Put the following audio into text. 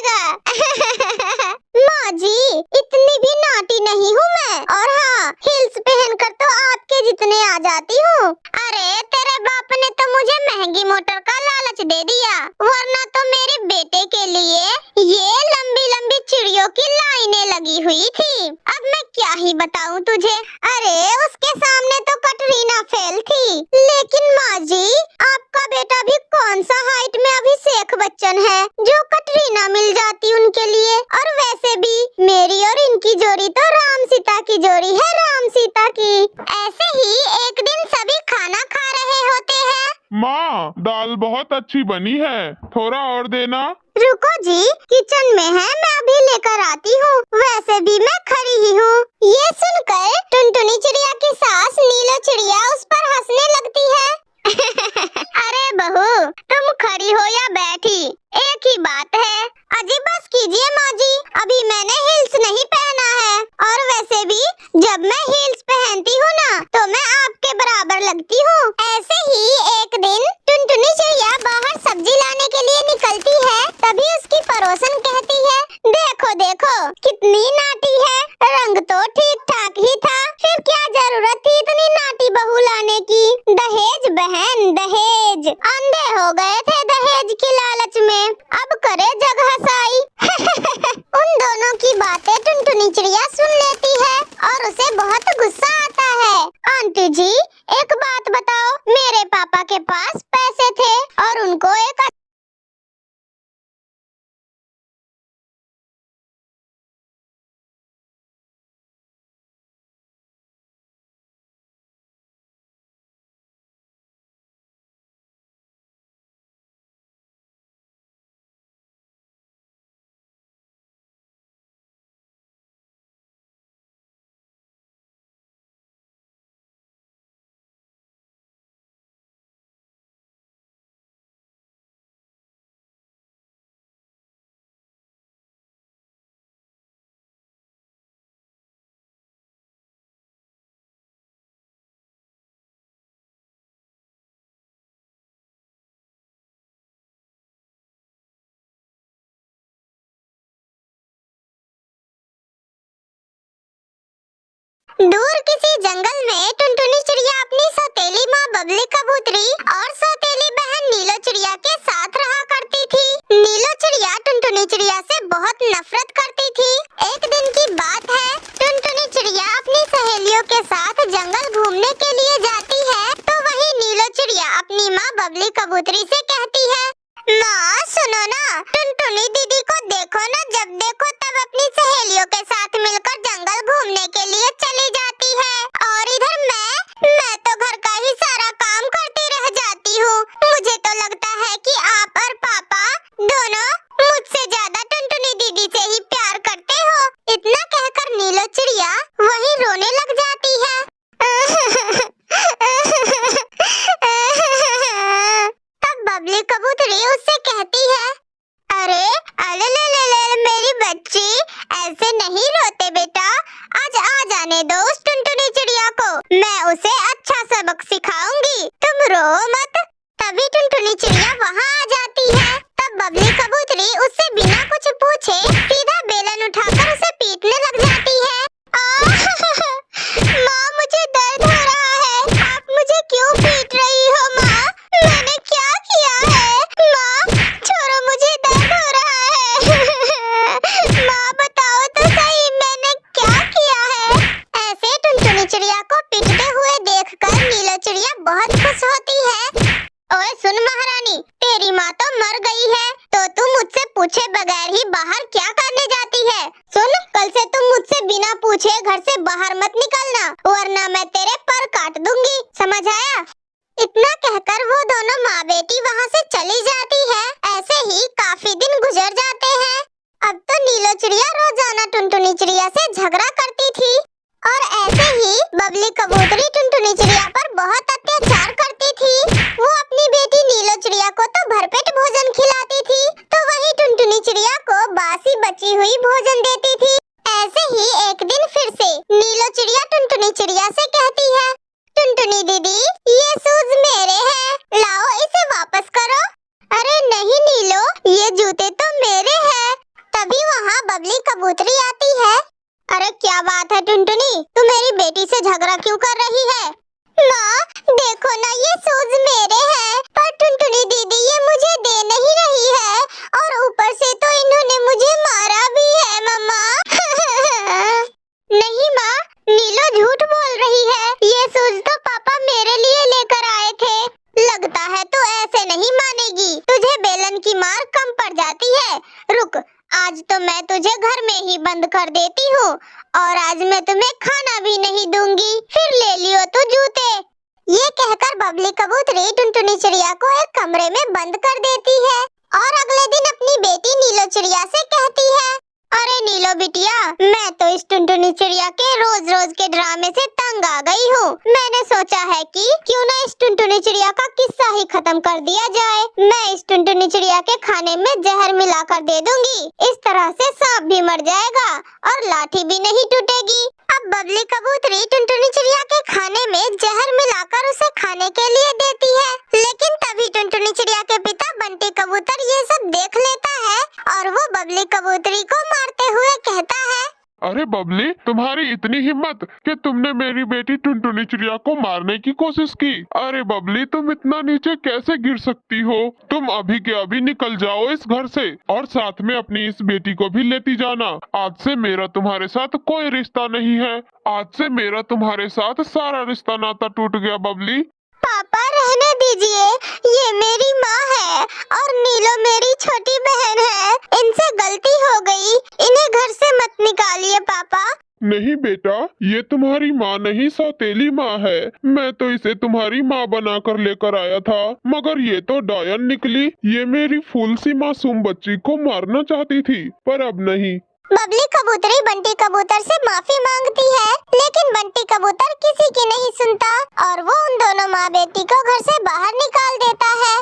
मिलेगा। माँ जी, इतनी भी नाटी नहीं हूँ मैं, और हाँ, हिल्स पहनकर तो आपके जितने आ जाती हूँ। अरे तेरे बाप ने तो मुझे महंगी मोटर का लालच दे दिया, वरना तो मेरे बेटे के लिए ये लंबी लंबी चिड़ियों की लाइनें लगी हुई थी। अब मैं क्या ही बताऊँ तुझे। अरे उसके सामने तो कटरीना फेल थी। लेकिन माँ जी, आपका बेटा भी कौन सा हाइट में अभिषेक बच्चन है जो कटरीना मिल जाती उनके लिए। और वैसे भी मेरी और इनकी जोड़ी तो राम सीता की जोड़ी है, राम सीता की। ऐसे ही एक दिन सभी खाना खा रहे होते हैं। माँ, दाल बहुत अच्छी बनी है, थोड़ा और देना। रुको जी, किचन में है, मैं अभी लेकर आती हूँ। वैसे भी मैं खड़ी ही हूँ। ये सुनकर टुनटुनी चिड़िया की सास नीलो चिड़िया उस पर हंसने लगती है। अरे बहू, तुम खड़ी हो या बैठी, एक ही बात है। अजी बस कीजिए माँ जी, अभी मैंने हिल्स नहीं पहना है। और वैसे भी जब मैं हिल्स पहनती हूँ ना, तो मैं आपके बराबर लगती हूँ। ऐसे ही एक दिन टुनटुनी चिड़िया बाहर सब्जी लाने के लिए निकलती है। तभी उसकी पड़ोसन कहती है, देखो देखो कितनी नाटी है, रंग तो ठीक ठाक ही था, फिर क्या जरूरत थी इतनी नाटी बहू लाने की। दहेज बहन, दहेज, अंधे हो गए थे दहेज की लालच में, अब करे जग हसाई। उन दोनों की बातें टुनटुनी चिड़िया सुन लेती है और उसे बहुत गुस्सा आता है। आंटी जी, एक बात बताओ, मेरे पापा के पास पैसे थे और उनको एक दूर किसी जंगल में टुनटुनी चिड़िया अपनी सौतेली माँ बबली कबूतरी और सौतेली बहन नीलो चिड़िया के साथ रहा करती थी। नीलो चिड़िया टुनटुनी चिड़िया से बहुत नफरत करती थी। एक दिन की बात है, टुनटुनी चिड़िया अपनी सहेलियों के साथ जंगल घूमने के लिए जाती है, तो वही नीलो चिड़िया अपनी माँ बबली कबूतरी से कहती है, माँ सुनो ना, टुनटुनी दीदी को देखो ना, जब देखो तब अपनी सहेलियों के साथ मिलकर जंगल घूमने के लिए चली जाती है, और इधर मैं तो घर का ही सारा काम करती रह जाती हूँ। मुझे तो लगता है कि आप और पापा दोनों मुझसे ज्यादा टुनटुनी दीदी से ही प्यार करते हो। इतना कहकर नीलो चिड़िया वहीं रोने लग जाती है। तब बबली कबूतरी उससे कहती है, अरे अले ले ले ले मेरी बच्ची, ऐसे नहीं रोते बेटा, आज आ जाने दो उस टुनटुनी चिड़िया को, मैं उसे अच्छा सबक सिखाऊंगी, तुम रो मत। तभी टुनटुनी चिड़िया वहाँ आ जाती है। तब बबली कबूतरी उससे बिना कुछ पूछे सीधा बेलन उठाकर उसे पीटने लग जाती है। माँ, मुझे दर्द हो रहा है, आप मुझे क्यों पीट रही हो माँ? मैंने क्या किया है? माँ छोड़ो, मुझे दर्द हो रहा है। माँ बताओ तो सही, मैंने क्या किया है? ऐसे टुनटुनी चिड़िया को पीटते हुए देखकर नीलो चिड़िया बहुत खुश होती है। ओए सुन महारानी, तेरी माँ तो मर गई है, तो तू मुझसे पूछे बगैर ही बाहर क्या करने जाती है? सुन, कल से तुम मुझसे बिना पूछे घर से बाहर मत निकलना, वरना मैं तेरे पर काट दूंगी, समझ आया? इतना कहकर वो दोनों माँ बेटी वहाँ से चली जाती है। ऐसे ही काफी दिन गुजर जाते हैं। अब तो नीलो चिड़िया रोजाना टुनटुनी चिड़िया से झगड़ा करती थी, और ऐसे ही बबली कबूतरी टुनटुनी चिड़िया पर बहुत अत्याचार करती थी। वो अपनी बेटी नीलो चिड़िया को तो भरपेट भोजन खिलाती थी, तो वही टुनटुनी चिड़िया को बासी बची हुई भोजन देती थी। ऐसे ही एक दिन फिर से नीलो चिड़िया टुनटुनी चिड़िया से कहती है, टुनटुनी दीदी, ये शूज मेरे हैं, लाओ इसे वापस करो। अरे नहीं नीलो, ये जूते तो मेरे हैं, आज तो मैं तुझे घर में ही बंद कर देती हूँ और आज मैं तुम्हें खाना भी नहीं दूंगी, फिर ले लियो तू जूते। ये कहकर बबली कबूतरी टुनटुनी चिड़िया को एक कमरे में बंद कर देती है और अगले दिन अपनी बेटी नीलो चिड़िया से कहती है, अरे नीलो बिटिया, मैं तो इस टुनटुनी चिड़िया के रोज रोज के ड्रामे से तंग आ गई हूँ। मैंने सोचा है कि क्यों ना इस टुनटुनी चिड़िया का किस्सा ही खत्म कर दिया जाए। मैं इस टुनटुनी चिड़िया के खाने में जहर मिलाकर दे दूंगी, इस तरह से सांप भी मर जाएगा और लाठी भी नहीं टूटेगी। अब बबली कबूतरी टुनटुनी चिड़िया के खाने में जहर मिलाकर उसे खाने के लिए देती है, लेकिन तभी टुनटुनी चिड़िया के पिता बंटी कबूतर ये सब देख लेता है और वो बबली कबूतरी को मारते हुए कहता है, अरे बबली, तुम्हारी इतनी हिम्मत कि तुमने मेरी बेटी टुनटुनी चिड़िया को मारने की कोशिश की। अरे बबली, तुम इतना नीचे कैसे गिर सकती हो? तुम अभी के अभी निकल जाओ इस घर से और साथ में अपनी इस बेटी को भी लेती जाना। आज से मेरा तुम्हारे साथ कोई रिश्ता नहीं है। आज से मेरा तुम्हारे साथ सारा रिश्ता नाता टूट गया बबली। पापा रहने दीजिए, ये मेरी माँ है और नीलो मेरी छोटी बहन है। इनसे गलती हो गई, इन्हें घर से मत निकालिए पापा। नहीं बेटा, ये तुम्हारी माँ नहीं सौतेली माँ है। मैं तो इसे तुम्हारी माँ बनाकर लेकर आया था, मगर ये तो डायन निकली। ये मेरी फूल सी मासूम बच्ची को मारना चाहती थी, पर अब नहीं। बबली कबूतरी बंटी कबूतर से माफी मांगती है, लेकिन बंटी कबूतर किसी की नहीं सुनता और वो उन दोनों माँ बेटी को घर से बाहर निकाल देता है।